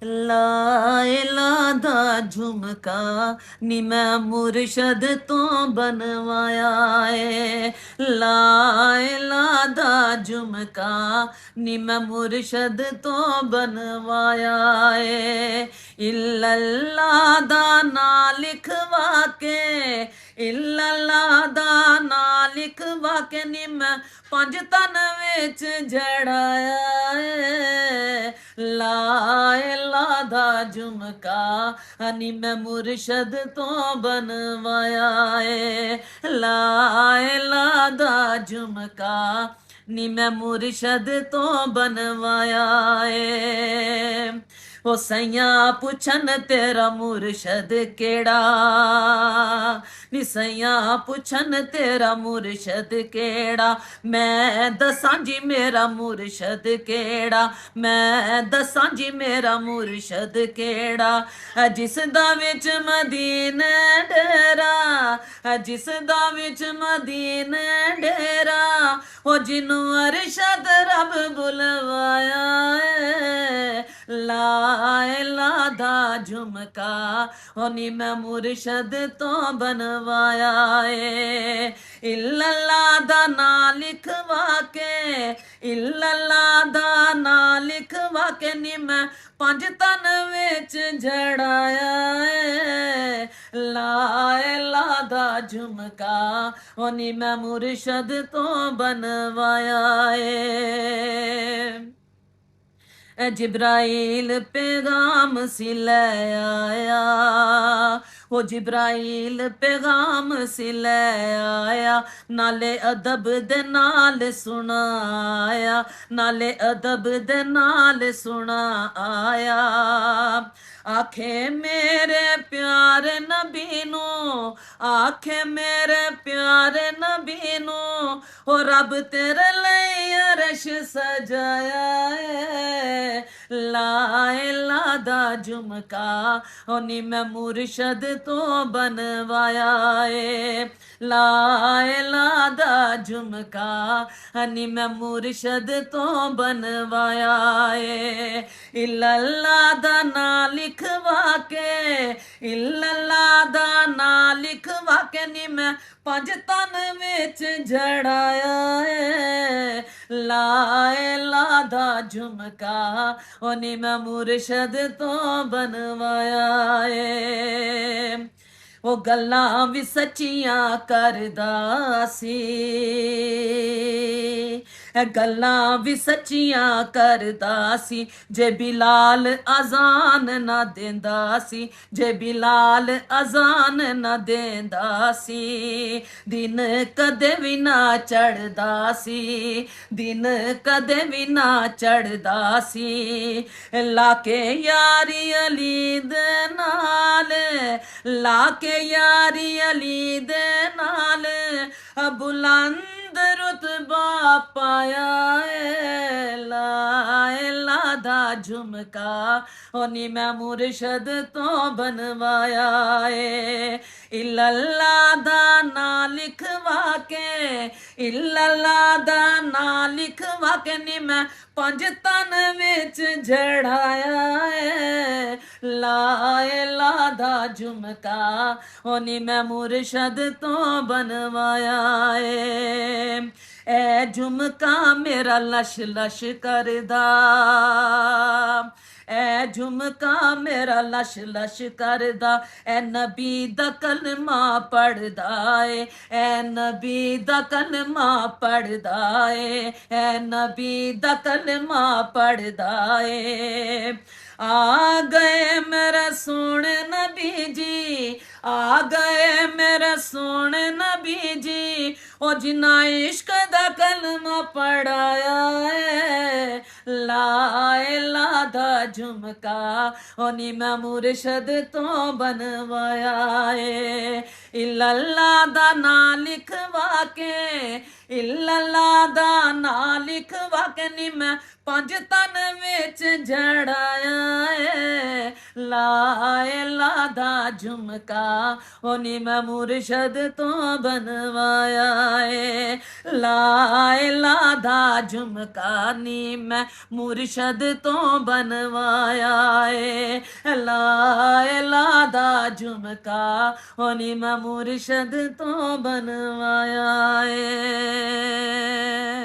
ਲਾਇਲਾ ਦਾ ਝੁਮਕਾ ਨੀ ਮੈਂ ਮੁਰਸ਼ਦ ਤੋਂ ਬਣਵਾਇਆ ਏ। ਲਾਇਲਾ ਦਾ ਝੁਮਕਾ ਨੀ ਮੈਂ ਮੁਰਸ਼ਦ ਤੋਂ ਬਣਵਾਇਆ ਏ। ਇल्लल्लाह ਦਾ ਨਾਂ ਲਿਖਵਾ ਕੇ, ਇल्लल्लाह ਦਾ ਨਾਂ ਲਿਖਵਾ ਕੇ ਨੀ ਮੈਂ ਪੰਜ ਤਨ ਵਿੱਚ ਜੜਾਇਆ ਏ। ਲਾਇਲਾ ਦਾ ਝੁਮਕਾ ਨੀ ਮੈਂ ਮੁਰਸ਼ਦ ਤੋਂ ਬਣਵਾਇਆ ਏ। ਲਾਇਲਾ ਦਾ ਝੁਮਕਾ ਨੀ ਮੈਂ ਮੁਰਸ਼ਦ ਤੋਂ ਬਣਵਾਇਆ ਏ। ਉਹ ਸਈਆਂ ਪੁੱਛਣ ਤੇਰਾ ਮੁਰਸ਼ਦ ਕਿਹੜਾ, ਨੀ ਸਈਆਂ ਪੁੱਛਣ ਤੇਰਾ ਮੁਰਸ਼ਦ ਕਿਹੜਾ, ਮੈਂ ਦੱਸਾਂ ਜੀ ਮੇਰਾ ਮੁਰਸ਼ਦ ਕਿਹੜਾ, ਮੈਂ ਦੱਸਾਂ ਜੀ ਮੇਰਾ ਮੁਰਸ਼ਦ ਕਿਹੜਾ। ਜਿਸ ਦਾ ਵਿੱਚ ਮਦੀਨੇ ਡੇਰਾ, ਜਿਸ ਦਾ ਵਿੱਚ ਮਦੀਨੇ ਡੇਰਾ, ਉਹ ਜਿਹਨੂੰ ਅਰਸ਼ਦ ਰੱਬ ਬੁਲਵਾਇਆ ਏ। ਲਾਇਲਾ ਦਾ ਝੁਮਕਾ ਉਹ ਨੀ ਮੈਂ ਮੁਰਸ਼ਦ ਤੋਂ ਬਣਵਾਇਆ ਏ। ਇल्लल्लाह ਦਾ ਨਾਂ ਲਿਖਵਾ ਕੇ, ਇल्लल्लाह ਦਾ ਨਾਂ ਲਿਖਵਾ ਕੇ ਨੀ ਮੈਂ ਪੰਜ ਤਨ ਵਿੱਚ ਜੜਾਇਆ ਏ। ਲਾਇਲਾ ਦਾ ਝੁਮਕਾ ਉਹ ਨੀ ਮੈਂ ਮੁਰਸ਼ਦ ਤੋਂ ਬਣਵਾਇਆ ਏ। जिब्राइल पैगाम सी ले आया, वो जिब्राइल पैगाम सी ले आया, नाले अदब दे नाल सुनाया, नाले अदब दे नाल सुना आया। आखे मेरे प्यारे नबी नू, आखे मेरे प्यारे नबी नू, हो रब तेरे लिए अरश सजाया है। लाइला दा झुमका ओ नी मैं मुर्शद तो बनवाया है। लाइला दा झुमका नी मैं मुर्शद तो बनवाया है। इल्लल्लाह दा ना लिखवा के, इल्लल्लाह दा ना लिखवा के नी मैं पंज तन विच जड़ाया है। लाइला दा झुमका ओ नी मैं मुर्शद तो बनवाया है। वो गल्लां भी सच्चियां करदा सी, गल्लां भी सच्चियां करदा सी, जे बिलाल अजान ना देंदा सी, जे बिलाल अजान ना देंदा सी, दिन कदे भी ना चढ़दा सी, दिन कदे भी ना चढ़दा सी। लाके यारी अली दे नाल, लाके यारी अली दे नाल, बुलंद रुतबा पाया है। लाइला दा झुमका ओ नी मैं मुर्शद तो बनवाया है। इल्लल्लाह दा ना लिखवा के, इल्लल्लाह दा ना लिखवा के नी मैं पंज तन विच जड़ाया है। लाइला दा झुमका ओ नी मैं मुर्शद तो बनवाया है। ए झुमका मेरा लश लश करदा, ए झुमका मेरा लश लश करदा, ए नबी दा कलमा पढ़दा ए, ए नबी दा कलमा पढ़दा ए, ए नबी दा कलमा पढ़दा ए। आ गए मेरे सोने नबी जी, आ गए मेरे सोने नबी जी, ओ जिन्ना इश्क दा कलमा पढ़ाया है। लाइला दा झुमका ओ नी मैं मुर्शद तो बनवाया है। इल्लल्लाह दा ना लिखवा के, इल्लल्लाह दा ना लिखवा के नी मैं पंज तन विच जड़ाया है। लाइला दा झुमका ओनी मैं मुर्शद तो बनवाया है लाइला दा झुमका नी मैं मुर्शद तो बनवाया है लाइला दा झुमका ओनी मैं मुर्शद तो बनवाया